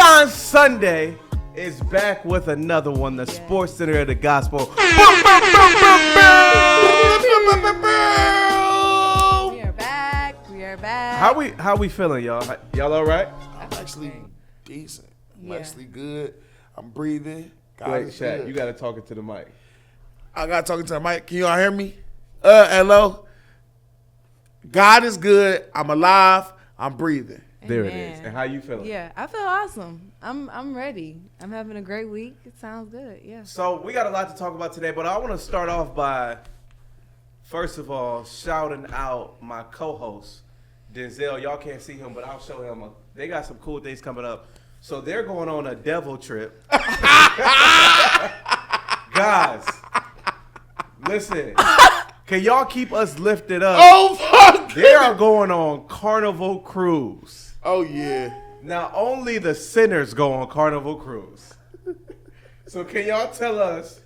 BYND Sunday is back with another one, the Sports Center of the Gospel. We are back. We are back. How we feeling, y'all? Y'all all right? I'm actually decent. I'm Yeah. actually good. I'm breathing. God Wait, is Shaq, good. you got to talk it to the mic. I got talking to the mic. Can y'all hear me? Hello? God is good. I'm alive. I'm breathing. There it Amen. is. And how you feeling? Yeah, I feel awesome. I'm ready. I'm having a great week. It sounds good. Yeah. So we got a lot to talk about today, but I want to start off by, first of all, shouting out my co-host, Denzel. Y'all can't see him, but I'll show him. They got some cool things coming up. So they're going on a devil trip. Guys, listen. Can y'all keep us lifted up? Oh, fuck. They are going on Carnival Cruise. Oh, yeah. Now, only the sinners go on Carnival Cruise. So can y'all tell us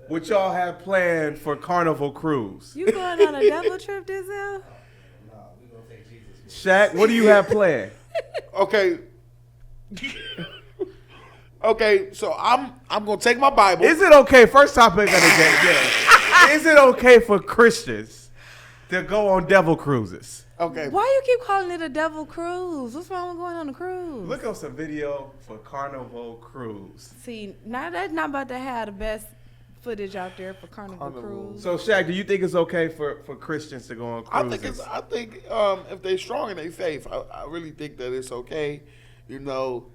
what y'all have planned for Carnival Cruise? You going on a devil trip, Denzel? Shaq, what do you have planned? Okay. Okay, so I'm going to take my Bible. Is it okay, first topic of the day, yeah. Is it okay for Christians to go on devil cruises? Okay. Why you keep calling it a devil cruise? What's wrong with going on a cruise? Look up some video for Carnival Cruise. See, now that's not about to have the best footage out there for Carnival Cruise. So, Shaq, do you think it's okay for Christians to go on cruises? I think if they strong in their faith, I really think that it's okay. You know,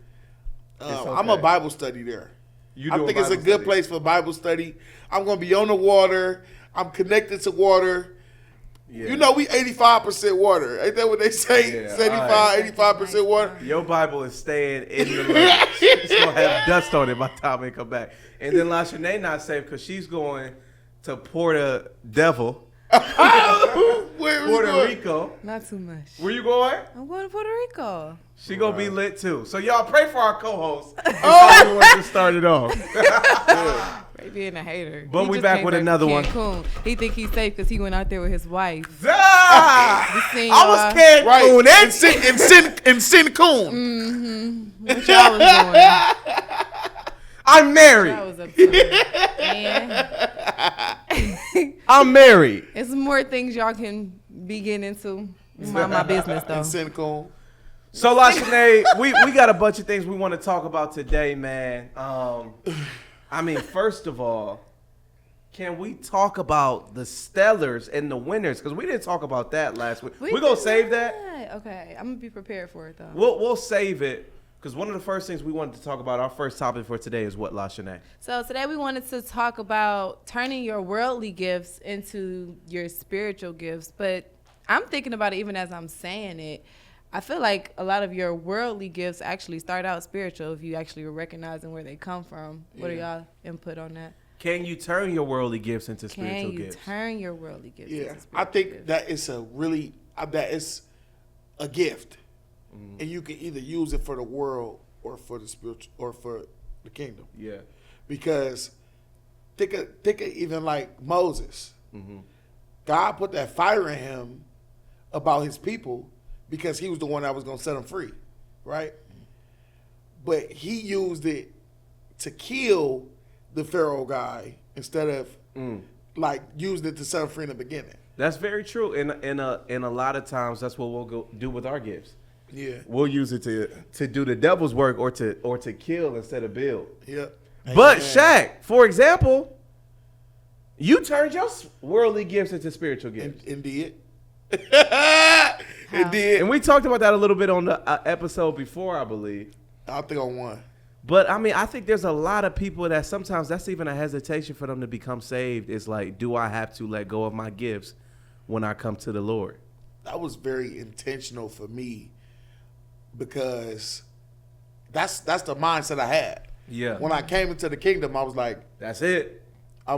okay. I'm a Bible study there. You I do think it's a Bible good study. place for Bible study. I'm going to be on the water. I'm connected to water. Yeah. You know, we 85% water. Ain't that what they say? Yeah, 75, 85% water. Your Bible is staying in the lake. It's going to have dust on it by the time it come back. And then LaShanae not safe because she's going to Puerto Devil, Where we Puerto going? Rico. Not too much. Where you going? I'm going to Puerto Rico. She going to be lit too. So y'all pray for our co-host. Oh, we want to start it off. Ray being a hater. But He we just back came with from another one. Cancun. He think he's safe because he went out there with his wife. Ah! You seen I was Cancun. Right. And In Cancun. What y'all was doing? I'm married. I was up to. And I'm married. it's more things y'all can be getting into. Mind my business though. In Cancun. So, LaShanae, we got a bunch of things we want to talk about today, man. I mean, first of all, can we talk about the stellars and the winners? Because we didn't talk about that last week. We're going to save that. Okay, I'm gonna be prepared for it though. We'll save it. Because one of the first things we wanted to talk about, our first topic for today is what, LaShanae? So today we wanted to talk about turning your worldly gifts into your spiritual gifts. But I'm thinking about it even as I'm saying it. I feel like a lot of your worldly gifts actually start out spiritual if you actually are recognizing where they come from. What are y'all input on that? Can you turn your worldly gifts into Can spiritual you gifts? turn your worldly gifts Yeah, into spiritual I think gifts? that is that is a gift, and you can either use it for the world or for the spiritual or for the kingdom. Yeah. Because think of even like Moses. God put that fire in him about his people because he was the one that was going to set them free, right? But he used it to kill the Pharaoh guy instead of like using it to set them free in the beginning. That's very true. And a lot of times that's what we'll go do with our gifts. Yeah. We'll use it to do the devil's work or to kill instead of build. Yep. But Amen. Shaq, for example, you turned your worldly gifts into spiritual gifts. Indeed. It did. And we talked about that a little bit on the episode before, I believe. I think on one. But I mean, I think there's a lot of people that sometimes that's even a hesitation for them to become saved. It's like, do I have to let go of my gifts when I come to the Lord? That was very intentional for me because that's the mindset I had. Yeah. When I came into the kingdom, I was like, That's it. how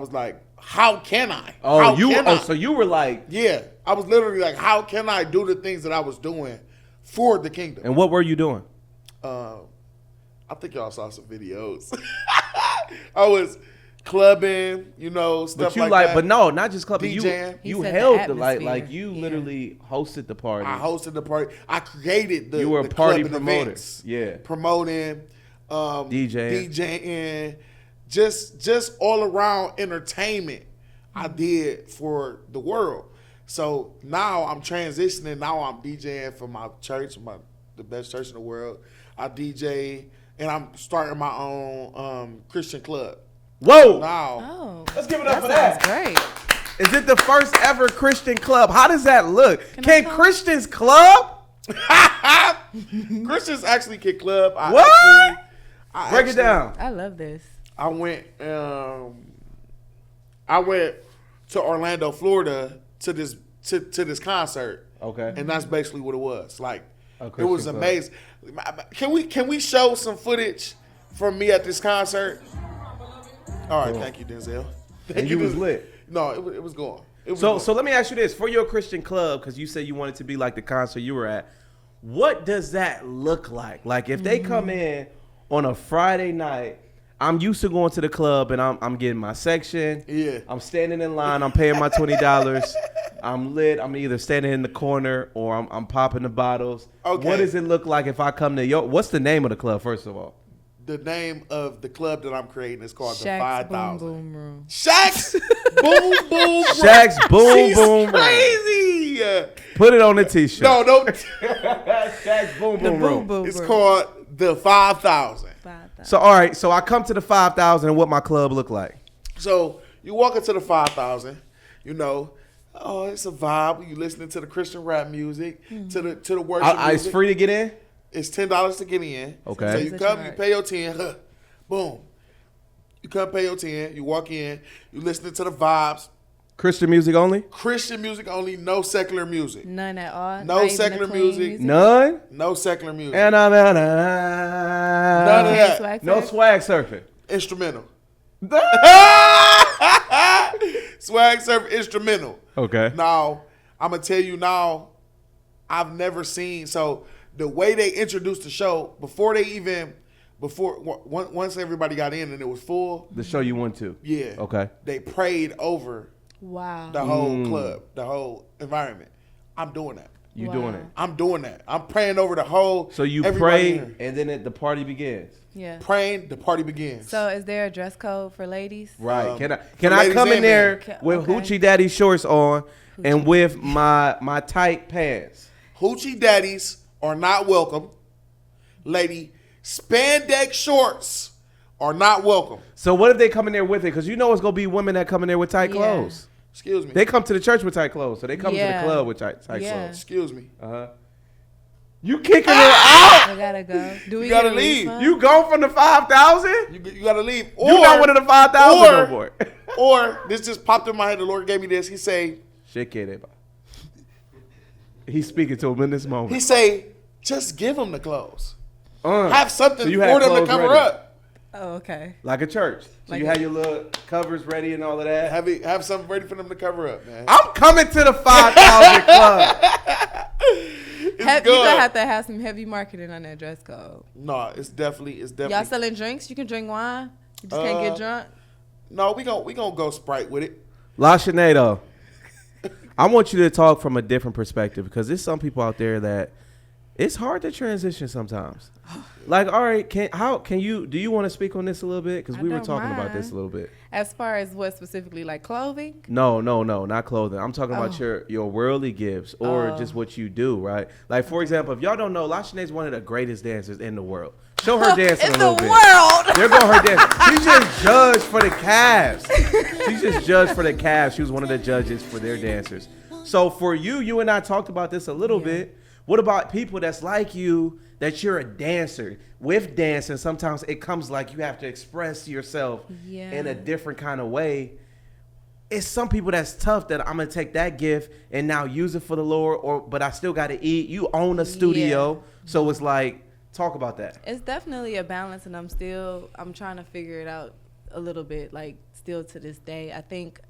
can I? Oh, How can I? so you were like, Yeah. I was literally like, how can I do the things that I was doing for the kingdom? and what were you doing? I think y'all saw some videos. I was clubbing, stuff But you like that. but no, not just clubbing. DJing. He You said the held the light, atmosphere. like you Yeah. literally hosted the party. I hosted the party. I created the You were a the party clubbing promoter. events. Yeah. Promoting. DJing, just all around entertainment. I did for the world. So now I'm transitioning. Now I'm DJing for my church, the best church in the world. I DJ, and I'm starting my own Christian club. Whoa! Now, let's give it up for that. Sounds great. Is it the first ever Christian club? How does that look? Can come? Christians club? Christians actually can club. What? Break it down. I love this. I went to Orlando, Florida to this concert. Okay. And that's basically what it was. Like, A it was Christian club. amazing. Can we show some footage from me at this concert? All right, thank you, Denzel. And you was lit. No, it was going. So let me ask you this: for your Christian club, because you said you wanted to be like the concert you were at, what does that look like? Like if they come in on a Friday night, I'm used to going to the club and I'm getting my section. Yeah. I'm standing in line. I'm paying my $20. I'm lit. I'm either standing in the corner or I'm popping the bottles. Okay. What does it look like if I come to your? What's the name of the club first of all? The name of the club that I'm creating is called the Shaq's 5000. Boom Boom Room. Shaq's Boom Boom. Shaq's Boom She's Boom Room. crazy. Put it on the t-shirt. No. Shaq's Boom The Boom Boom Room. Boom It's Room. called the 5000. 5,000. So all right, so I come to the 5,000 and what my club look like? So you walk into the 5000, you know, oh, it's a vibe. You listening to the Christian rap music, to the worship It's music. free to get in. It's $10 to get in. Okay. So It's you a come, you charge. pay your 10. Boom. You come pay your 10. You walk in. You listening to the vibes. Christian music only? Christian music only. No secular music. None at all. No Not even secular the clean music. None? No secular music. And None of that. Swag No surf? swag surfing. Instrumental. Swag surf instrumental. Okay. Now, I'm gonna tell you now, I've never seen, so the way they introduced the show, once everybody got in and it was full, The show you went to. yeah. Okay. They prayed over Wow. the whole club, the whole environment. I'm doing that. You Wow. doing it. I'm doing that. I'm praying over the whole. So you everybody pray in and then the party begins. Yeah. praying, the party begins. So is there a dress code for ladies? Right. Can for I ladies come in and there men. with Okay. Hoochie Daddy shorts on and with my tight pants? Hoochie daddies are not welcome. Lady, spandex shorts are not welcome. So what if they come in there with it? Because you know it's gonna be women that come in there with tight Yeah. clothes. Excuse me. They come to the church with tight clothes, so they come to the Yeah. club with tight Yeah. clothes. Excuse me. You kicking her out? I gotta go. Do we gotta get a leave. refund? You go from the 5,000? You gotta leave. You not one of the 5,000 no more. Or this just popped in my head. The Lord gave me this. He say, He's speaking to him in this moment. He say, just give them the clothes. Uh, Have something so you for had them to clothes cover ready. up. Oh, okay. Like a church. So Like you a- had your little covers ready and all of that. Have something ready for them to cover up, man. I'm coming to the 5,000 club. It's You good. gonna have to have some heavy marketing on that dress code. No, it's definitely. Y'all selling drinks? You can drink wine. You just can't get drunk. No, we gonna go Sprite with it. La Sinead, I want you to talk from a different perspective because there's some people out there that it's hard to transition sometimes. Like, all right, do you want to speak on this a little bit? Because I we were don't talking about this mind. a little bit. As far as what specifically, like clothing? No, not clothing. I'm talking about your worldly gifts or just what you do, right? Like, for example, if y'all don't know, La Sinead's one of the greatest dancers in the world. Show her dancing a In little the bit. world. There go her dance. She just judged for the Cavs. She just judged for the Cavs. She was one of the judges for their dancers. So for you and I talked about this a little bit. What about people that's like you, that you're a dancer? With dancing, sometimes it comes like you have to express yourself in a different kind of way. It's some people that's tough that I'm going to take that gift and now use it for the Lord, but I still got to eat. You own a studio. So it's like, talk about that. It's definitely a balance, and I'm trying to figure it out a little bit, like still to this day. I think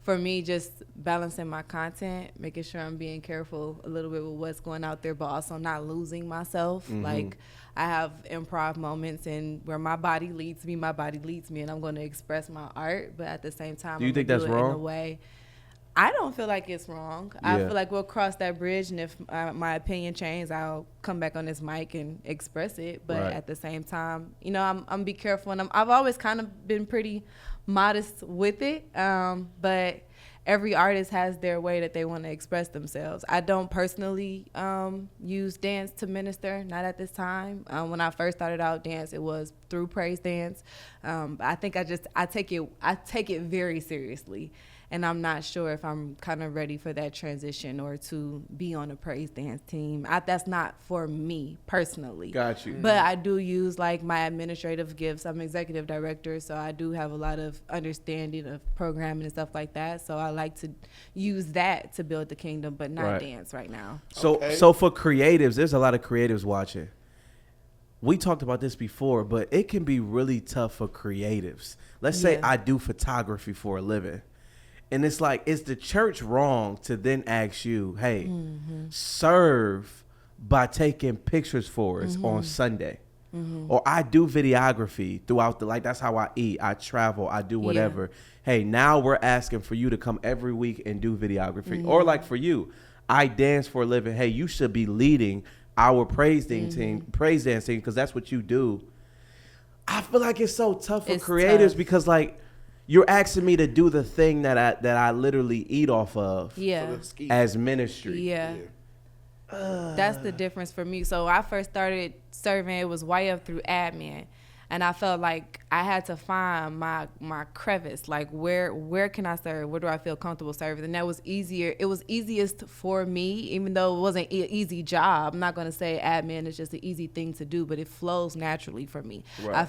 for me, just balancing my content, making sure I'm being careful a little bit with what's going out there, but also not losing myself. Like I have improv moments and where my body leads me, and I'm going to express my art, but at the same time, Do you I'm think gonna that's do it wrong? in a way. I don't feel like it's wrong. I Yeah. feel like we'll cross that bridge, and if my opinion changes, I'll come back on this mic and express it. But Right. at the same time, you know, I'm be careful, and I've always kind of been pretty modest with it. But every artist has their way that they want to express themselves. I don't personally use dance to minister, not at this time. When I first started out dance, it was through praise dance. I think I take it very seriously. And I'm not sure if I'm kind of ready for that transition or to be on a praise dance team. That's not for me personally. Got you. But I do use like my administrative gifts. I'm executive director, so I do have a lot of understanding of programming and stuff like that. So I like to use that to build the kingdom, but not Right. dance right now. So Okay. so for creatives, there's a lot of creatives watching. We talked about this before, but it can be really tough for creatives. Let's say Yeah. I do photography for a living. And it's like, is the church wrong to then ask you, hey, serve by taking pictures for us on Sunday? Or I do videography throughout the, like, that's how I eat. I travel, I do whatever. Hey, now we're asking for you to come every week and do videography. Or like for you, I dance for a living. Hey, you should be leading our praise dance team, because that's what you do. I feel like it's so tough for It's creatives tough. because like you're asking me to do the thing that I literally eat off of Yeah. For the ski. as ministry. Yeah. That's the difference for me. So I first started serving, it was way up through admin. And I felt like I had to find my crevice. Like where can I serve? Where do I feel comfortable serving? And that was easier. It was easiest for me, even though it wasn't an easy job. I'm not going to say admin is just an easy thing to do, but it flows naturally for me. Right. I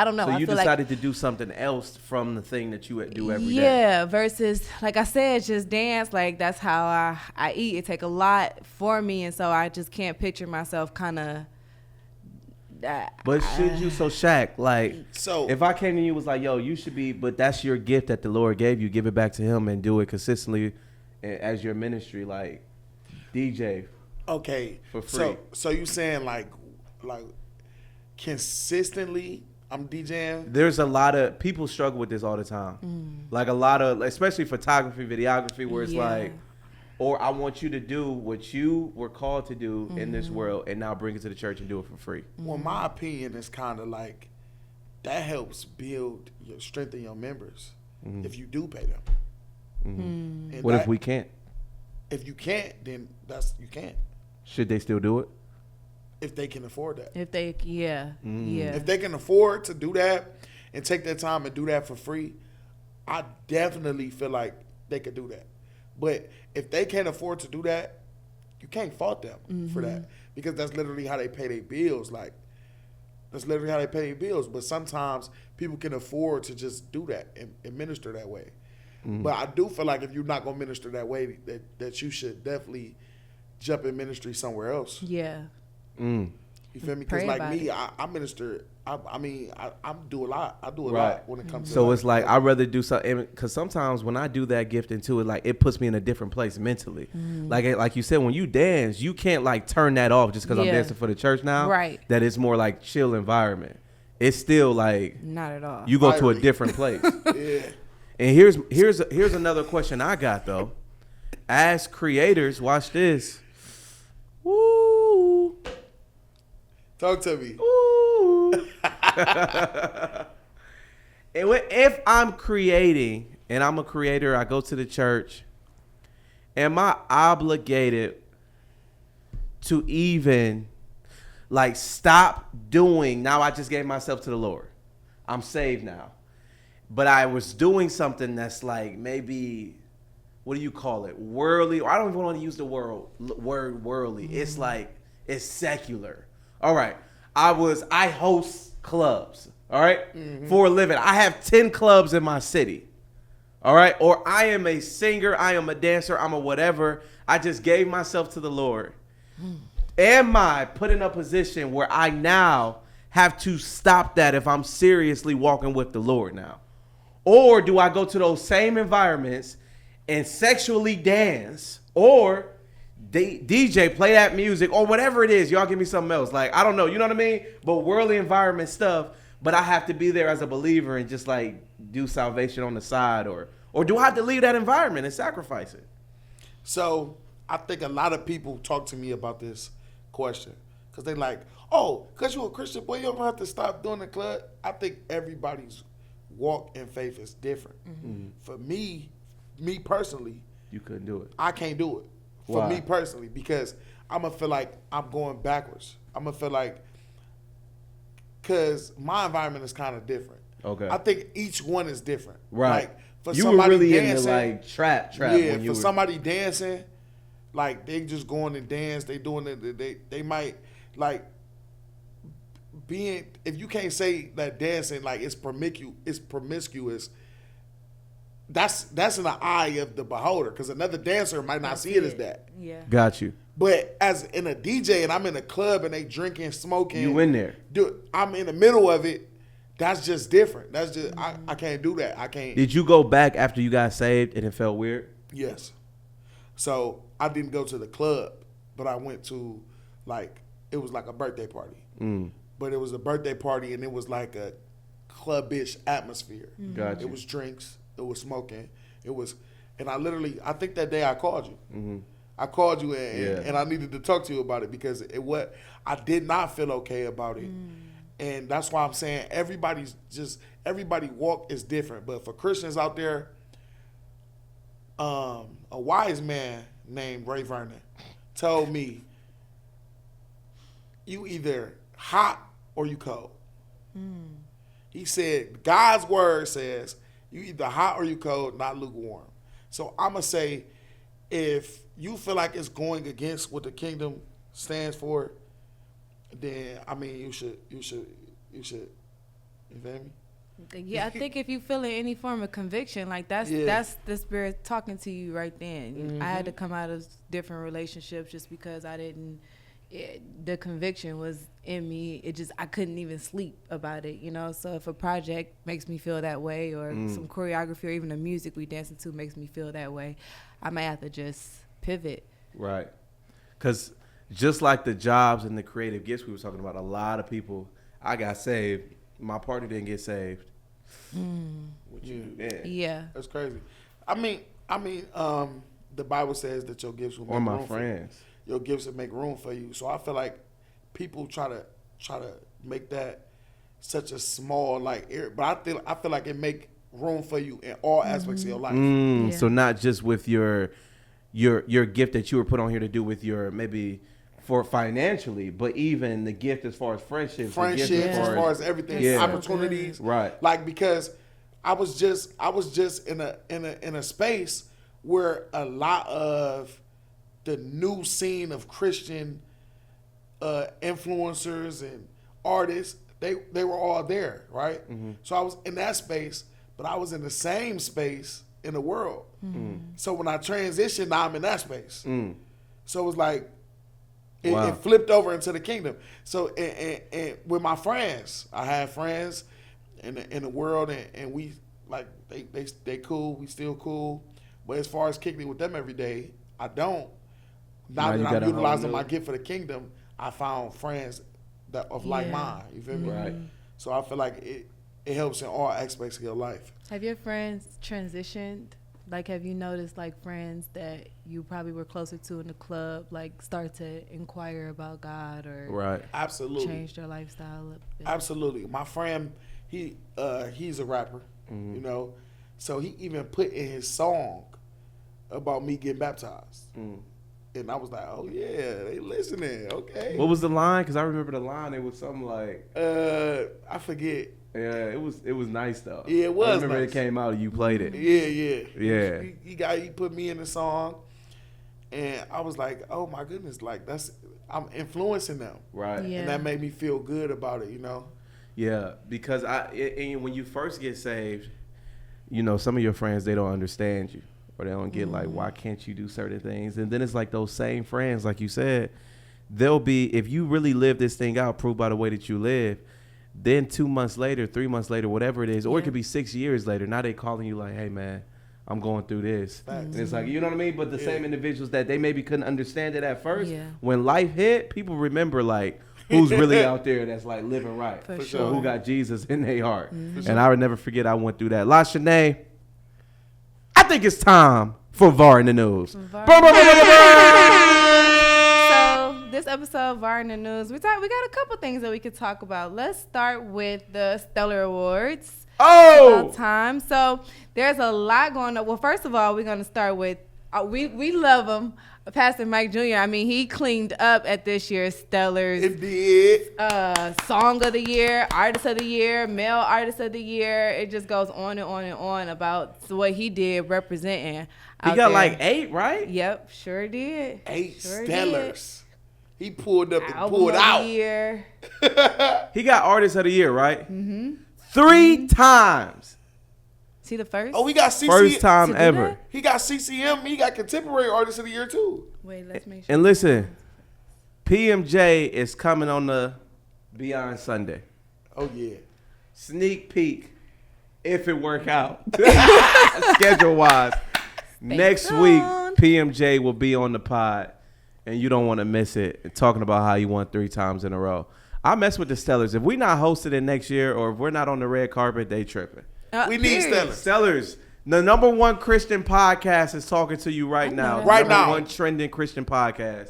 don't know. So I you feel decided to do something else from the thing that you do every day. Yeah, versus like I said, just dance. Like that's how I eat. It take a lot for me, and so I just can't picture myself kind of. But should you, so Shaq, like, So- if I came to you and was like, yo, you should be, but that's your gift that the Lord gave you, give it back to him and do it consistently as your ministry, like DJ. Okay. For free. So you saying like consistently I'm DJing? There's a lot of people struggle with this all the time. Like a lot of, especially photography, videography, where it's Yeah. like, or I want you to do what you were called to do in this world and now bring it to the church and do it for free. Well, my opinion is kind of like that helps build your strength in your members if you do pay them. And What if that- we can't? If you can't, then you can't. Should they still do it? If they can afford that. If they, yeah. If they can afford to do that and take their time and do that for free, I definitely feel like they could do that. But if they can't afford to do that, you can't fault them for that because that's literally how they pay their bills. Like, that's literally how they pay their bills. But sometimes people can afford to just do that and minister that way. But I do feel like if you're not going to minister that way, that you should definitely jump in ministry somewhere else. Yeah. Mm. You feel me? Because Pray like about me, it. I minister. I mean, I do a lot. I do a Right. lot when it comes to. So it's like I'd rather do something because sometimes when I do that gift into it, like it puts me in a different place mentally. Like you said, when you dance, you can't like turn that off just because I'm Yeah. dancing for the church now. Right. That it's more like chill environment. It's still like Not at all. you go to a Fiery. different place. yeah. And here's another question I got though. As creators, watch this. Woo. Talk to me. Ooh. And if I'm creating and I'm a creator, I go to the church, am I obligated to even like stop doing? Now I just gave myself to the Lord. I'm saved now. But I was doing something that's like maybe, what do you call it? Worldly, or I don't even want to use the word worldly. It's like, it's secular. All right. I host clubs. All right. For a living. I have 10 clubs in my city. All right. Or I am a singer. I am a dancer. I'm a whatever. I just gave myself to the Lord. Am I put in a position where I now have to stop that if I'm seriously walking with the Lord now? Or do I go to those same environments and sexually dance or DJ play that music or whatever it is? Y'all give me something else. Like, I don't know. You know what I mean? But worldly environment stuff. But I have to be there as a believer and just like do salvation on the side or Or do I have to leave that environment and sacrifice it? So I think a lot of people talk to me about this question because they like, oh, because you're a Christian, boy, you don't have to stop doing the club. I think everybody's walk in faith is different. For me personally, You couldn't do it. I can't do it. For Why? me personally, because I'm going to feel like I'm going backwards. I'm going to feel like, because my environment is kind of different. Okay. I think each one is different. Right. Like, for You were somebody really dancing, into like trap yeah, when you for were. somebody dancing, like they just going and dance, they doing it, they might like being, if you can't say that dancing like it's promiscuous, that's in the eye of the beholder, because another dancer might not see it as that. Yeah. Got you. But as in a DJ and I'm in a club and they drinking, smoking, You in there. dude, I'm in the middle of it. That's just different. That's just I can't do that. I can't. Did you go back after you got saved and it felt weird? Yes. So I didn't go to the club, but I went to it was like a birthday party. But it was a birthday party and it was like a clubbish atmosphere. Got you. It was drinks. It was smoking. It was, and I think that day I called you. I called you and I needed to talk to you about it because I did not feel okay about it. And that's why I'm saying everybody walk is different. But for Christians out there, a wise man named Ray Vernon told me, you either hot or you cold. He said, God's word says, you either hot or you cold, not lukewarm. So I'm going to say, if you feel like it's going against what the kingdom stands for, then, I mean, you should, you feel me? Yeah, I think if you feel any form of conviction, like that's the spirit talking to you right then. I had to come out of different relationships just because the conviction was in me. I couldn't even sleep about it, So if a project makes me feel that way, or some choreography, or even the music we dancing to makes me feel that way, I might have to just pivot. Right. Because just like the jobs and the creative gifts we were talking about, a lot of people, I got saved. My partner didn't get saved. What you do then? Yeah. That's crazy. I mean, the Bible says that your gifts will make Or my room friends. for you. Your gifts will make room for you. So I feel like people try to make that such a small but I feel like it make room for you in all aspects of your life. So not just with your gift that you were put on here to do with your maybe for financially, but even the gift as far as friendships, as far as everything, opportunities, right? Like, because I was just in a space where a lot of the new scene of Christian influencers and artists, they were all there, right? So I was in that space, but I was in the same space in the world. So when I transitioned, now I'm in that space. So it was like, it flipped over into the kingdom. So and with my friends, I have friends in the world, and we they cool, we still cool. But as far as kicking it with them every day, I don't. Now that I'm utilizing my gift for the kingdom, I found friends that of like mine. You feel me? Right. So I feel like it helps in all aspects of your life. Have your friends transitioned? Like, have you noticed, friends that you probably were closer to in the club, start to inquire about God or Absolutely change their lifestyle? Absolutely. My friend, he's a rapper, so he even put in his song about me getting baptized. And I was like, oh, yeah, they listening. Okay. What was the line? Because I remember the line. It was something like... I forget. Yeah, it was nice, though. Yeah, it was I remember nice. it came out and you played it. Yeah. He put me in the song. And I was like, oh, my goodness. I'm influencing them. Right. Yeah. And that made me feel good about it, Yeah, because when you first get saved, some of your friends, they don't understand you. Or they don't get why can't you do certain things? And then it's like those same friends, like you said, they'll be, if you really live this thing out, proved by the way that you live, then 2 months later, 3 months later, whatever it is, or it could be 6 years later, now they calling you like, hey, man, I'm going through this. And it's like, you know what I mean? But the same individuals that they maybe couldn't understand it at first, when life hit, people remember who's really out there that's living right. For sure. Who got Jesus in their heart. And I would never forget I went through that. La Shanae. I think it's time for Varr in the news. Varr. Brr, brr, brr, brr, brr. So this episode of Varr in the News, we got a couple things that we could talk about. Let's start with the Stellar Awards. About time. So there's a lot going on. Well, first of all, we're gonna start with we love him, Pastor Mike Jr. I mean, he cleaned up at this year's Stellars. It did. Song of the Year, Artist of the Year, Male Artist of the Year. It just goes on and on and on about what he did representing. He got like 8, right? Yep, sure did. 8 Sure Stellars. He pulled up and Album pulled of out. the Year. He got Artist of the Year, right? Mm-hmm. 3 times. See the first? Oh, we got CCM. First time To do ever. that? He got CCM. He got Contemporary Artist of the Year too. Wait, let's make sure. And listen, PMJ is coming on the BYND Sunday. Oh yeah. Sneak peek, if it work out, schedule wise. Next week, PMJ will be on the pod, and you don't want to miss it. And talking about how you won 3 times in a row. I mess with the Stellars. If we not hosted it next year, or if we're not on the red carpet, they tripping. We need Period. Stellars. Stellars, the number 1 Christian podcast is talking to you right now. that. Right Number now. 1 trending Christian podcast.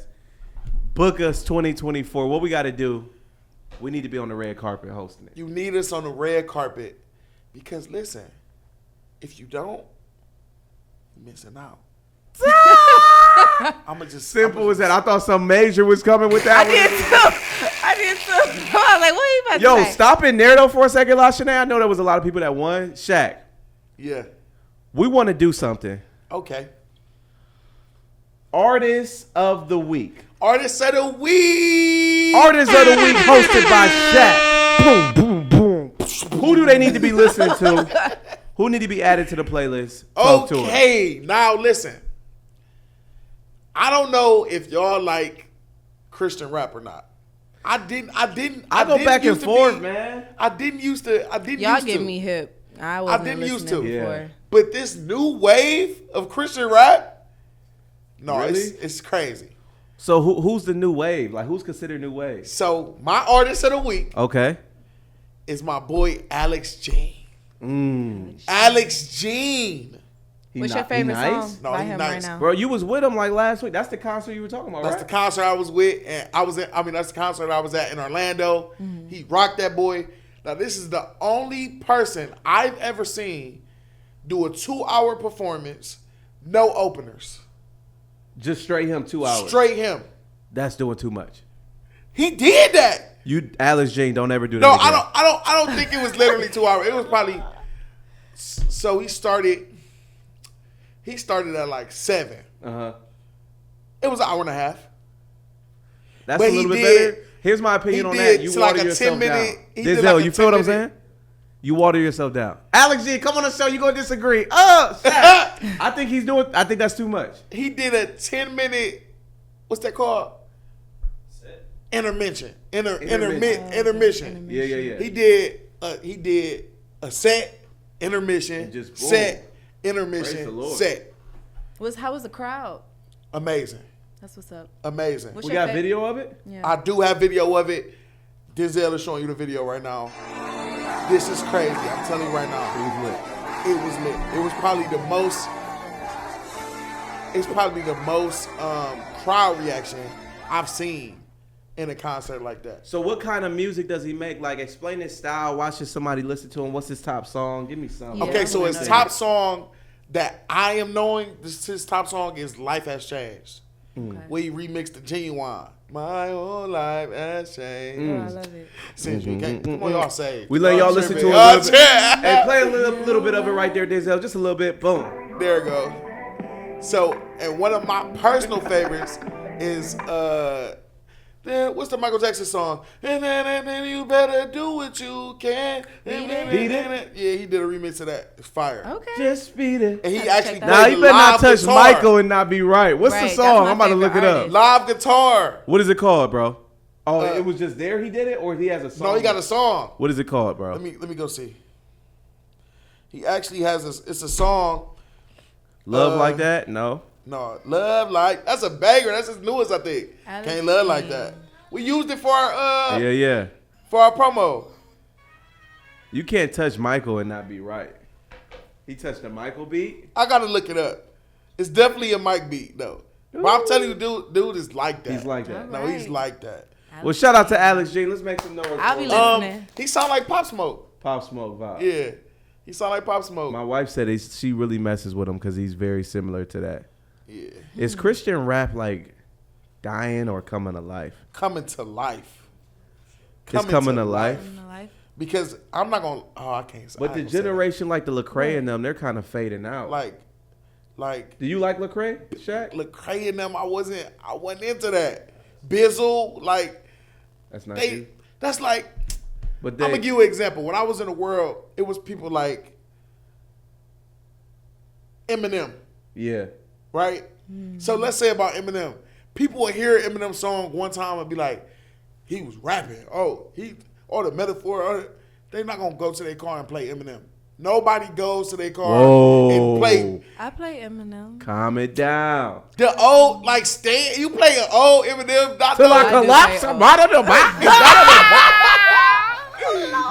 Book us 2024. What we got to do? We need to be on the red carpet hosting it. You need us on the red carpet because listen, if you don't, you're missing out. I'ma just Simple as that. I thought some major was coming with that. I did too. I was like, what are you about Yo, to say? stop in there though for a second, LaShanae. I know there was a lot of people that won. Shaq, Yeah. we want to do something. Okay. Artist of the Week. Artist of the Week. Artist of the Week hosted by Shaq. Boom, boom, boom. Who do they need to be listening to? Who need to be added to the playlist? Talk to 'em. Okay, now listen. I don't know if y'all like Christian rap or not. I go back and used to forth, be- man. I didn't used to. Y'all get me hip. I wasn't didn't used listening to. Yeah. before. But this new wave of Christian rap, no, Really? it's crazy. So who's the new wave? Like who's considered new wave? So my artist of the week Okay. is my boy Alex Jean. Alex Jean. He What's ni- your favorite he nice? song No, by he him nice. right now? Bro, you was with him like last week. That's the concert you were talking about, That's right? the concert I was with, and that's the concert I was at in Orlando. He rocked that boy. Now this is the only person I've ever seen do a 2-hour performance, no openers, Just straight him 2 hours. straight him. That's doing too much. He did that. You, Alex Jane, don't ever do that. No, again. I don't think it was literally 2 hours. It was probably. So he started at like 7. It was an hour and a half. That's But a he little bit did- better. Here's my opinion he on did that. You to water like a yourself 10-minute down. he did Denzel, like a you feel what I'm 10-minute saying? You water yourself down. Alex G, come on the show. You gonna disagree? Shaq. I think that's too much. He did a 10-minute. What's that called? Intermission. Intermission. Yeah. He did a set, intermission, Just boom. set, Praise the intermission, Lord. set. How was the crowd? Amazing. That's what's up. Amazing. What's We your got fa- video of it? Yeah. I do have video of it. Denzel is showing you the video right now. This is crazy. I'm telling you right now. It was lit. It was probably the most. It's probably the most crowd reaction I've seen in a concert like that. So what kind of music does he make? Like, explain his style. Why should somebody listen to him? What's his top song? Give me some. Yeah. Okay, so I his wanna know top that. song that I am knowing, his top song is "Life Has Changed," Okay. where he remixed the Genuine. My whole life has changed. Oh, I love it. Since you came, come on, y'all say. We let y'all listen to it a Oh, little bit. Hey, play a little bit of it right there, Denzel. Just a little bit. Boom. There we go. So, and one of my personal favorites is what's the Michael Jackson song? And then you better do what you can. Beat It? Beat It? Yeah, he did a remix of that. It's fire. Okay. Just beat it. And he Have to actually check that played Nah, the you better not live touch guitar. Michael and not be right. What's Right, the that's song? my I'm about to look it favorite up. artist. Live guitar. What is it called, bro? Oh, Uh, it was just there he did it, or he has a song? No, he got a song. What is it called, bro? Let me go see. He actually has it's a song. Love Like That? No. No, Love Like, that's a banger. That's his newest, I think. Alex Can't Love Like King. That. We used it for our Yeah. for our promo. You can't touch Michael and not be right. He touched the Michael beat. I gotta look it up. It's definitely a Mike beat though. But I'm telling you, dude is like that. He's like that. No, he's like that. Well, shout out to Alex G. Let's make some noise. I'll be for him. listening. He sound like Pop Smoke. Pop Smoke vibe. Yeah, he sound like Pop Smoke. My wife said she really messes with him because he's very similar to that. Yeah, Is Christian rap like dying or coming to life? coming to life. It's coming to life. In life. Because I'm not gonna. Oh, I can't. But I the ain't gonna say that. generation like the Lecrae and them, they're kind of fading out. like Do you like Lecrae, Shaq? Lecrae and them, I wasn't into that. Bizzle, like That's not you. that's like. But I'm gonna give you an example. When I was in the world, it was people like Eminem, yeah. right? So let's say about Eminem, people will hear Eminem song one time and be like, he was rapping. Oh, the metaphor. They're not gonna go to their car and play Eminem. Nobody goes to their car and play I play Eminem. Calm it down. the old like Stan. You play an old Eminem. Not Till I I do collapse, say I'm out of the box.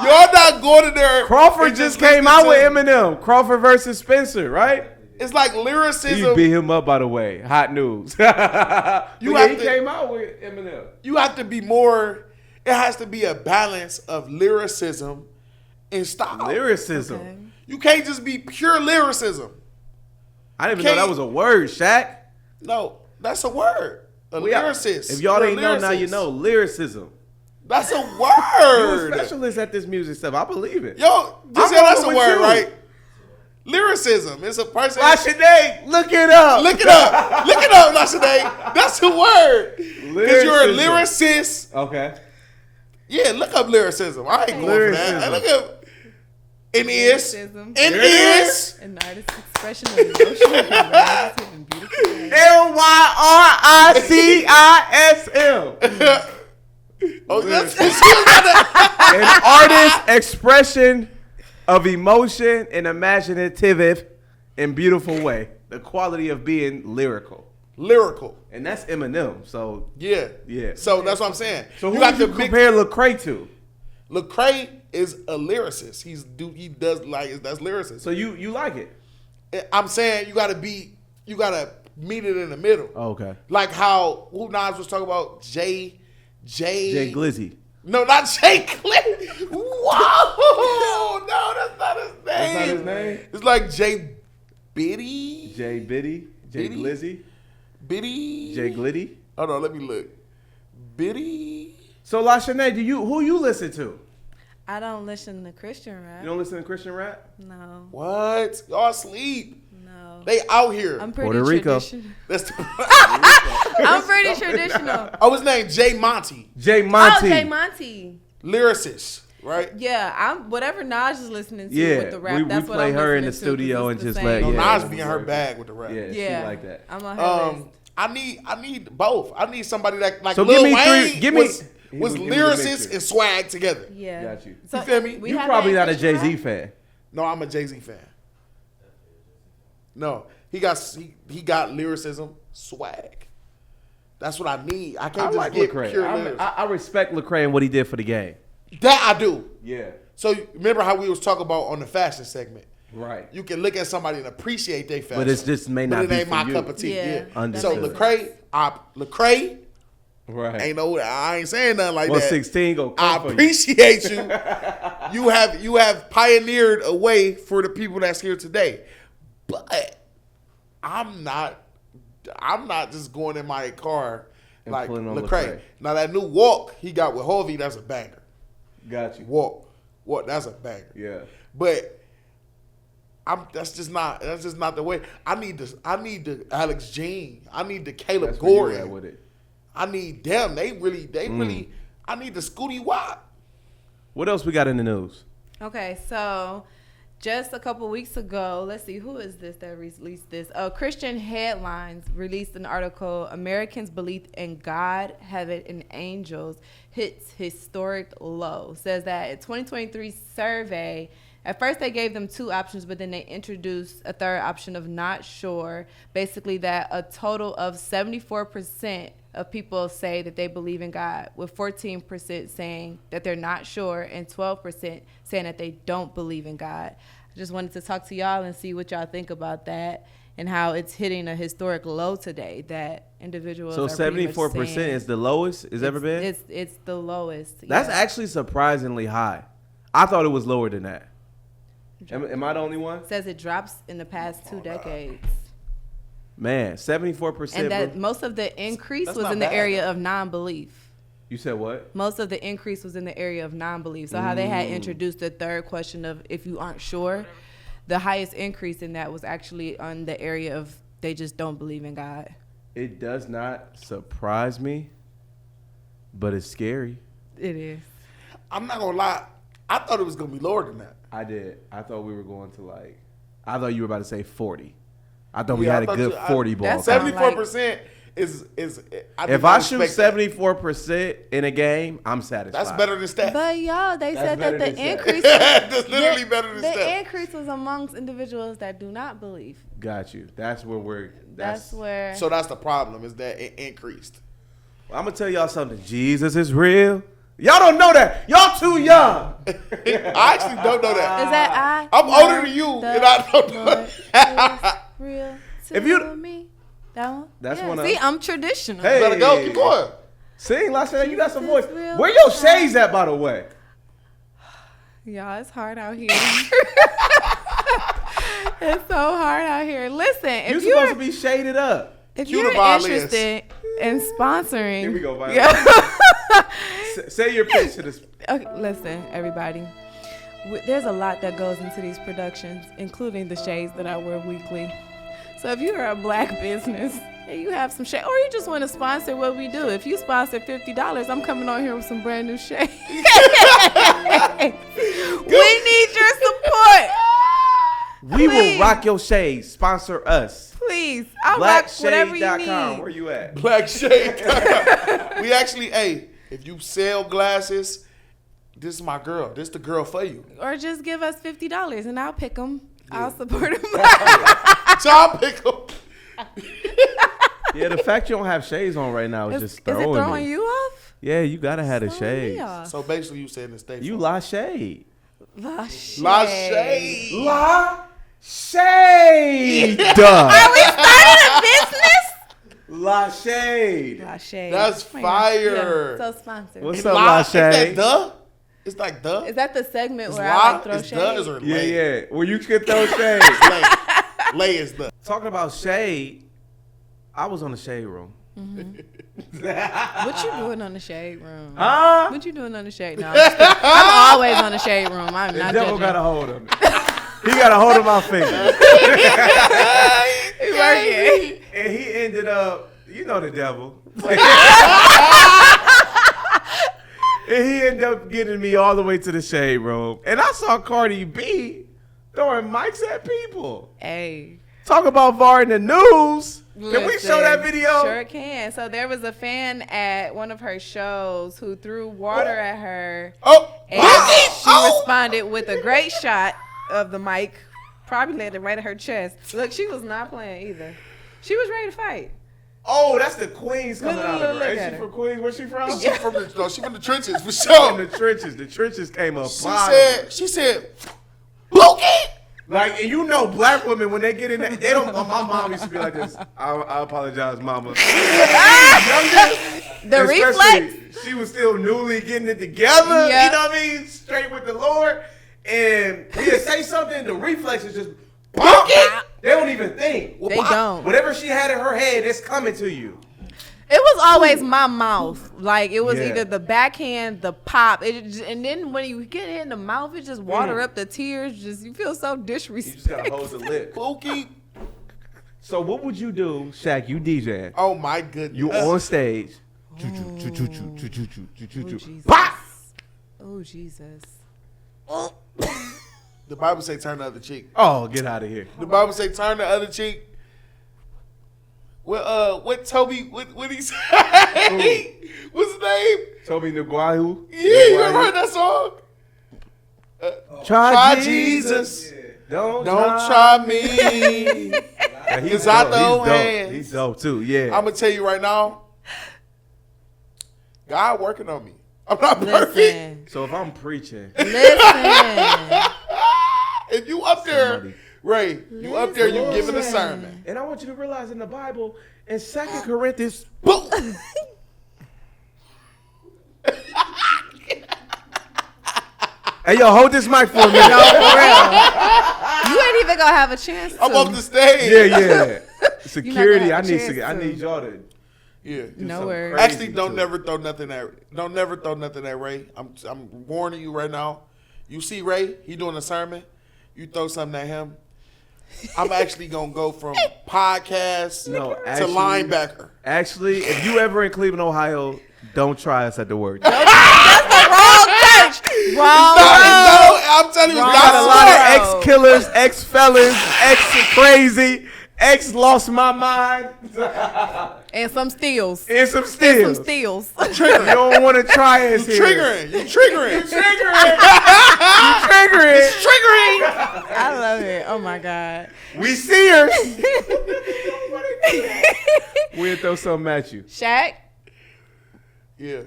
You're not going in there. Crawford and just came out listen with to- Eminem. Crawford versus Spencer, right? It's like He lyricism. beat him up, by the way. Hot news. You He have to- came out with Eminem. You have to be more. It has to be a balance of lyricism and style. Lyricism. Okay. You can't just be pure lyricism. I didn't even know that was a word, Shaq. No, that's a word. A lyricist. If y'all You're a didn't know, now you lyricist. know. Lyricism. That's a You're a word. specialist at this music stuff. I believe it. Yo, just I'm say that's a rolling with word, you. right? Lyricism. It's a person. Lashade, look it up. Look it up. Look it up, Lashade. That's a word. Because you're a Lyricism. lyricist. Okay. Yeah, look up lyricism. I ain't going for that. Lyricism. Look up. It is. Lyricism. It is. An artist's expression of emotion in narrative and beautiful ways. LYRICISM. Oh, that's An artist's expression of emotion in imaginative and beautiful way. The quality of being lyrical. lyrical. And that's Eminem. So Yeah. Yeah. So that's what I'm saying. So who got would you compare Lecrae to? Lecrae is a lyricist. He does that's lyricist. So you like it? I'm saying you gotta meet it in the middle. Oh, okay. Like how who Nas was talking about Jay Glizzy. No, not Jay Glizzy. Whoa! No, that's not his name. That's not his name? It's like Jay Biddy. Jay Biddy. Jay Biddy? Glizzy. Biddy. Jay Gliddy. Hold on, let me look. Biddy. So Lashane, who you listen to? I don't listen to Christian rap. You don't listen to Christian rap? No, What? Y'all sleep. no. They out here. I'm pretty Puerto Rico. traditional. That's the I'm pretty traditional. I was named Jay Monty. Jay Monty. Oh, Jay Monty. Lyricist, right? Yeah, I'm whatever Nas is listening to Yeah, with the rap. we that's what play I'm her in listening the to, 'cause studio it's and the just same. let- No, yeah. Nas be in her bag with the rap. Yeah, Yeah, she like that. I'm on her list. I need both. I need somebody that like So Lil give me Wayne three- give me- was Give me the lyricist matrix. and swag together. Yeah. Got you. You feel me? we You have probably that not a Christian Jay-Z rap? fan. No, I'm a Jay-Z fan. No, he got lyricism, swag. That's what I need. I I can't just like get Lecrae. pure lyrics. I respect Lecrae and what he did for the game. That I do. Yeah. So remember how we was talking about on the fashion segment? Right. You can look at somebody and appreciate their fashion, But it's just may but not it be ain't for my you. cup of tea. Yeah, Yeah. that Understood. So makes Lecrae, Right. ain't no, I ain't saying nothing like that. 116 go I come for you. appreciate you. You have pioneered a way for the people that's here today. But I'm not just going in my car And like putting on Lecrae. Lecrae. Now that new walk he got with Harvey, that's a banger. Got you. Walk, that's a banger. Yeah. But that's just not the way. I need the Alex Jean. I need the Caleb That's where you at Gordon. with it. I need them. They really. I need the Scooty Wop. What else we got in the news? Okay, so just a couple weeks ago, let's see, who is this that released this? Christian Headlines released an article, Americans' Belief in God, Heaven, and Angels hits historic low. Says that a 2023 survey, at first they gave them two options, but then they introduced a third option of not sure. Basically that a total of 74% of people say that they believe in God, with 14% saying that they're not sure and 12% saying that they don't believe in God. I just wanted to talk to y'all and see what y'all think about that and how it's hitting a historic low today that individuals So are pretty much 74% saying is the lowest it's ever been? It's the lowest. That's yeah. actually surprisingly high. I thought it was lower than that. Am I the only one? It says it drops in the past 2 decades. Man, 74%. And that most of the increase That's was not in the bad, area though. of non-belief. You said what? Most of the increase was in the area of non-belief. So how they had introduced the third question of if you aren't sure, the highest increase in that was actually on the area of they just don't believe in God. It does not surprise me, but it's scary. It is. I'm not gonna lie. I thought it was gonna be lower than that. I did. I thought we were going to I thought you were about to say 40. I thought we Yeah, had I a thought good you- 40 ball. That's count. 74% is. If I shoot 74% in a game, I'm satisfied. that's better than stats. But y'all, they That's said better that the than that. increase That's literally better than the stats. increase was amongst individuals that do not believe. Got you. That's where we're. That's where So that's the problem, is that it increased. I'm gonna tell y'all something. Jesus is real. Y'all don't know that. Y'all too young. I actually don't know that. is that I'm older than you, the and I don't know Lord that. is real to If you- me. That one? That's yeah. one of- See, I'm traditional. Hey. Better go. Keep going. Sing, Lashana. You got some voice. Jesus is real. Where your shades at, by the way? Y'all, it's hard out here. It's so hard out here. Listen, You if supposed you're to be shaded up. if Cue you're the violins. interested in sponsoring, Here we go, Violet. Yeah. Say your pitch to this. Okay, listen, everybody. There's a lot that goes into these productions, including the shades that I wear weekly. So if you are a black business and you have some shade, or you just want to sponsor what we do, if you sponsor $50, I'm coming on here with some brand new shades. We need your support. We will Please. rock your shades. Sponsor us. Please, I'll rock whatever you Blackshade.com. need. Where you at? Black shade. We actually, if you sell glasses, this is my girl. This the girl for you. Or just give us $50 and I'll pick them. I'll support them. So I'll pick up. Yeah, the fact you don't have shades on right now is just Is it throwing throwing me. you off? Yeah, you gotta have the Throwing me shades. off. So basically, you saying the state. You la shade. La La shade. shade. La shade. Are we starting a business? La shade. La shade. That's fire. Yeah, so sponsored. What's Is up, La, La is that shade? duh? It's like duh. that the segment It's where la, I like throw it's shade? duh, or Yeah, lay? yeah. Where you can throw shade. Lay. Lay is duh. Talking about shade, I was on the shade room. What you doing on the shade room? Huh? What you doing on the shade? No, I'm, just kidding. I'm always on the shade room. I'm The not devil judging. got a hold of me. He got a hold of my finger. He working. And he ended up, you know the devil. And he ended up getting me all the way to the shade room. And I saw Cardi B throwing mics at people. Hey. Talk about Varr in the news. Can we show that Listen, video? Sure can. So there was a fan at one of her shows who threw water at her. Oh, And she responded with a great shot of the mic, probably landed right at her chest. Look, she was not playing either. She was ready to fight. Oh, that's the Queens coming Look, out look, of her. look Ain't at she her. from Queens? Where's she from? She from the no, she from the trenches for In sure. the trenches. The trenches came up. She said, Loki. Like, and you know, black women, when they get in there, they don't. My mom used to be like this. I apologize, mama. The Especially, reflex. she was still newly getting it together. Yeah. You know what I mean? Straight with the Lord. And he'll say something, the reflex is just bonk it. They don't even think. They don't. Whatever she had in her head, it's coming to you. It was always my mouth. Like, it was Yeah. either the backhand, the pop. And then when you get it in the mouth, it just water up the tears. Just you feel so You just gotta disrespectful. hold the lip. Loki. So what would you do, Shaq? You DJing. Oh my goodness. You on stage. Oh, Jesus. Pop! Oh, Jesus. The Bible say turn the other cheek. Oh, get out of here. The Bible say turn the other cheek. What Toby? What he say? What's his name? Toby Nguahu. Yeah, you ever heard that song? Try Jesus. Don't Don't try me. Yeah, he's Cause I dope. throw He's dope. hands. He's dope too. Yeah. I'm gonna tell you right now. God working on me. I'm not perfect. Listen. So if I'm preaching, Listen. If you up there, Somebody. Ray, you up there, you giving a sermon. And I want you to realize in the Bible, in 2 Corinthians, Boom. hey, yo, hold this mic for a minute. No, for real. You ain't even gonna have a chance to. I'm off the stage. Yeah. Security, have a I chance need y'all to Yeah. do No something worries. crazy Actually, to don't it. never throw nothing at Ray. I'm warning you right now. You see Ray, he doing a sermon. You throw something at him. I'm actually gonna go from podcast No, to actually- linebacker. Actually, if you ever in Cleveland, Ohio, don't try us at the word. That's the wrong church. Wrong. No, I'm telling you, We Wrong. got a lot of Bro. ex-killers, ex-felons, ex-crazy, ex-lost my mind, And some steals. and some And steals. some steals. You don't want to try us here. Triggering. You triggering. Triggering. I love it. Oh my God. We see her. We'll throw something at you. Shaq, Yeah.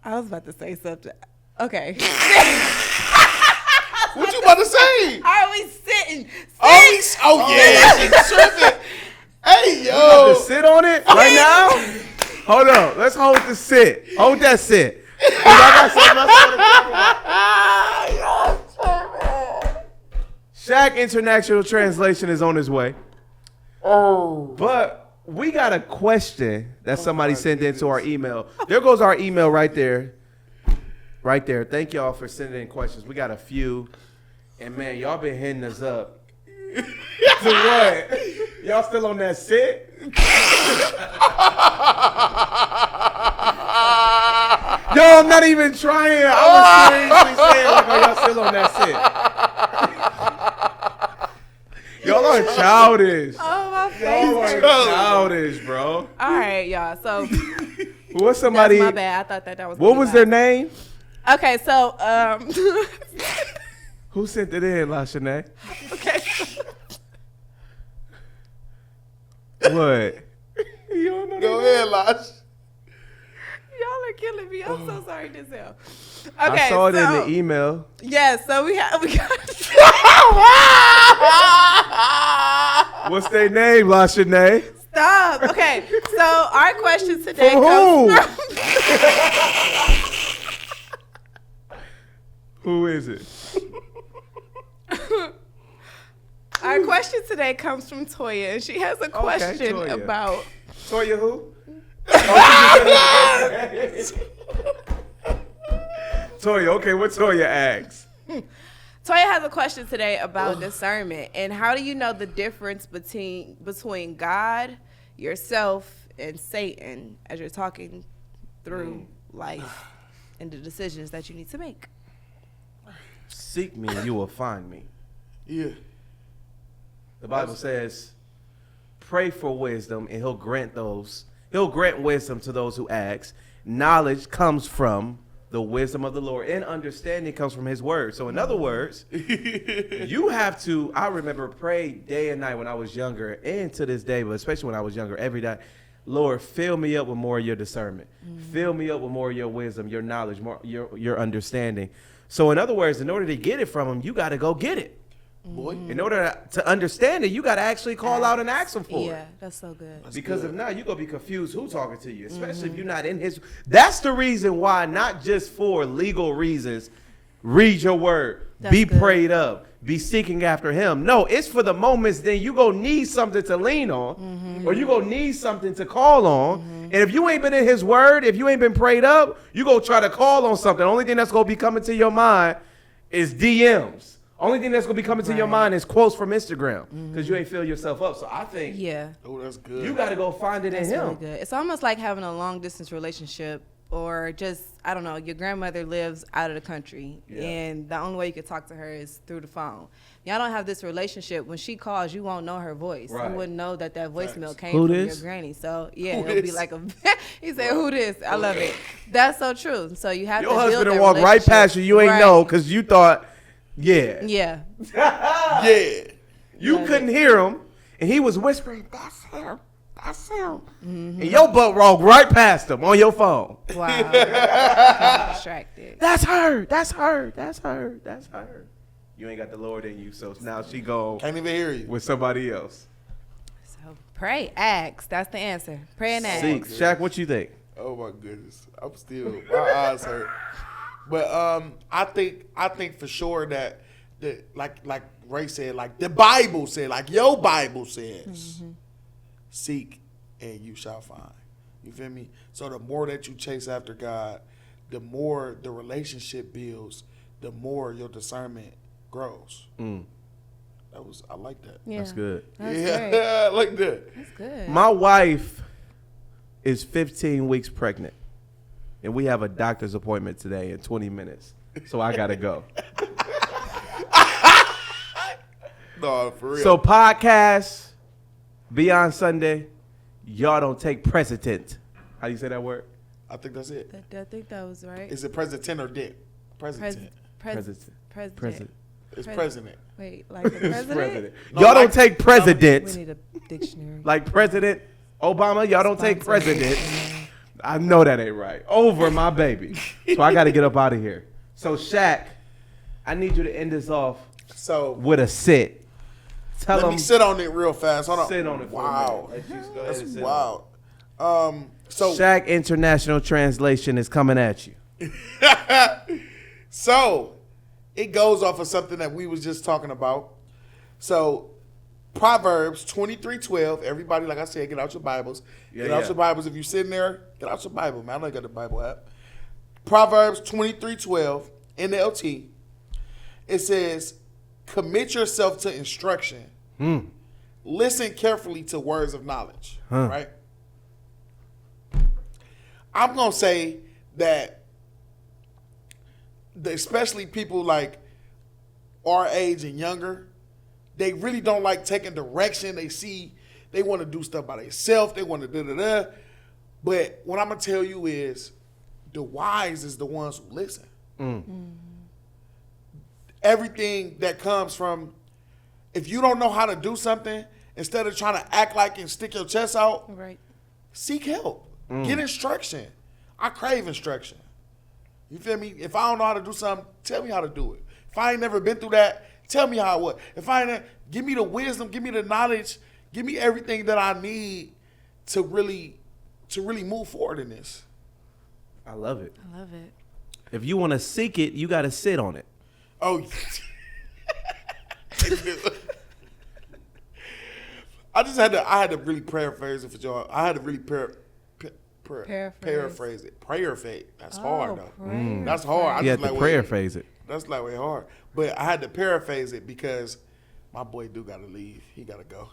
I was about to say something. Okay. What you about to say? Are we sitting? Yeah, she's tripping. Hey, You about yo. to sit on it right now? Hold on. Let's hold the sit. Hold that sit. 'Cause I got something else I wanna talk about. Shaq International Translation is on his way. Oh. But we got a question that somebody sent into our email. There goes our email right there. Right there. Thank y'all for sending in questions. We got a few. And man, y'all been hitting us up. To what? Y'all still on that sit? Yo, I'm not even trying. I was seriously saying, like, oh, y'all still on that sit? Y'all are childish. Oh, my Y'all are face. childish, bro. All right, y'all. So What's somebody? that's my bad. I thought that was. What was their name? Okay, so Who sent it in, LaShanae? okay. What? You don't know Go that? ahead, Lash. Y'all are killing me. I'm so sorry, Denzel. Okay, I saw it in so- the email. Yeah, so we got. What's their name, LaShanae? Stop. Okay, so our question today From comes who? from. Who is it? Our question today comes from Toya, and she has a question Toya. about. Toya who? Toya, okay, what Toya asks? Toya has a question today about discernment and how do you know the difference between God, yourself, and Satan as you're talking through life and the decisions that you need to make. Seek me and you will find me. Yeah. The Bible says, pray for wisdom and he'll grant wisdom to those who ask. Knowledge comes from the wisdom of the Lord, and understanding comes from his word. So in other words, you have to, I remember pray day and night when I was younger, and to this day, but especially when I was younger, every day, Lord, fill me up with more of your discernment. Fill me up with more of your wisdom, your knowledge, more your understanding. So in other words, in order to get it from him, you got to go get it. Boy. In order to understand it, you got to actually call out and ask him for Yeah, it. that's so good. Because if not, you're going to be confused who talking to you, especially if you're not in his. That's the reason why, not just for legal reasons, read your word, That's be good. prayed up, be seeking after him. No, it's for the moments then you going to need something to lean on, or you going to need something to call on. And if you ain't been in his word, if you ain't been prayed up, you going to try to call on something. The only thing that's going to be coming to your mind is DMs. Only thing that's going to be coming to your mind is quotes from Instagram because you ain't fill yourself up. So I think Yeah, Oh, that's good. you got to go find it that's in him. really good. It's almost like having a long distance relationship, or just, I don't know, your grandmother lives out of the country, and the only way you could talk to her is through the phone. Y'all don't have this relationship. When she calls, you won't know her voice. Right. You wouldn't know that voicemail came Who from this? your granny. So yeah, Who it'll be this? like a. He said, "Who this?" I love it. That's so true. So you have Your to build husband that will walk right relationship. past you. You ain't Right. know because you thought, yeah. Yeah. Yeah. You Love couldn't hear him, and he was whispering, "That's him, that's him," and your butt walked right past him on your phone. Wow. I'm distracted. That's her. That's her. That's her. That's her. You ain't got the Lord in you, so now she go Can't even hear you. with somebody else. So pray, ask. That's the answer. Pray and ask. See, Shaq, what you think? Oh my goodness, I'm still my eyes hurt. But I think for sure that like Ray said, like the Bible said, like your Bible says, seek and you shall find. You feel me? So the more that you chase after God, the more the relationship builds, the more your discernment grows. I like that. Yeah. That's good. That's Yeah, great. I like that. That's good. My wife is 15 weeks pregnant, and we have a doctor's appointment today in 20 minutes, so I gotta go. No, for real. So podcast, BYND Sunday, y'all don't take precedent. How do you say that word? I think that's it. I think that was right. Is it president or dick? President. President. It's president. Wait, like the president? President. No, Y'all like- don't take We president. need a dictionary. Like President Obama, y'all don't take president. I know that ain't right. Over my baby. So I got to get up out of here. So Shaq, I need you to end this off So with a sit. Tell let them me sit on it real fast. Hold on. sit on it for Wow. a minute. Let's just go ahead That's and sit wild. So Shaq International Translation is coming at you. so it goes off of something that we was just talking about. So Proverbs 23:12. Everybody, like I said, get out your Bibles. Yeah, Get out yeah. your Bibles. If you're sitting there, get out your Bible, man. I know you got the Bible app. Proverbs 23:12, NLT. It says, commit yourself to instruction. Listen carefully to words of knowledge. Right? I'm going to say that especially people like our age and younger, they really don't like taking direction. They want to do stuff by themselves. They want to da-da-da. But what I'm going to tell you is the wise is the ones who listen. Everything that comes from, if you don't know how to do something, instead of trying to act like and stick your chest out, Right. seek help. Get instruction. I crave instruction. You feel me? If I don't know how to do something, tell me how to do it. If I ain't never been through that, tell me how it was. If I ain't, give me the wisdom, give me the knowledge, give me everything that I need to really move forward in this. I love it. I love it. If you want to seek it, you got to sit on it. Oh, I had to really paraphrase it for y'all. I had to really paraphrase it. Prayer fate. That's hard though. That's hard. I You have just to like prayer phase it. That's like way hard. But I had to paraphrase it because my boy do gotta leave. He gotta go.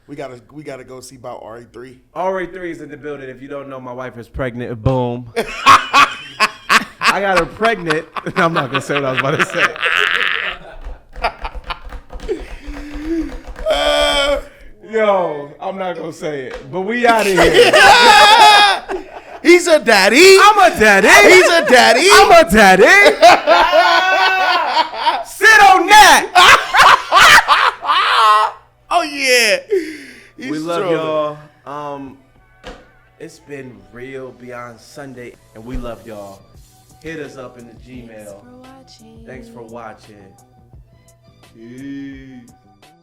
We gotta go see about RE3. RE3 is in the building. If you don't know, my wife is pregnant. Boom. I got her pregnant. I'm not gonna say what I was about to say. Yo, I'm not gonna say it, but we out of here. He's a daddy. I'm a daddy. He's a daddy. I'm a daddy. Sit on that. Oh yeah. He's We love trolling. y'all. It's been real BYND Sunday, and we love y'all. Hit us up in the Gmail. For watching. Thanks for watching. Peace.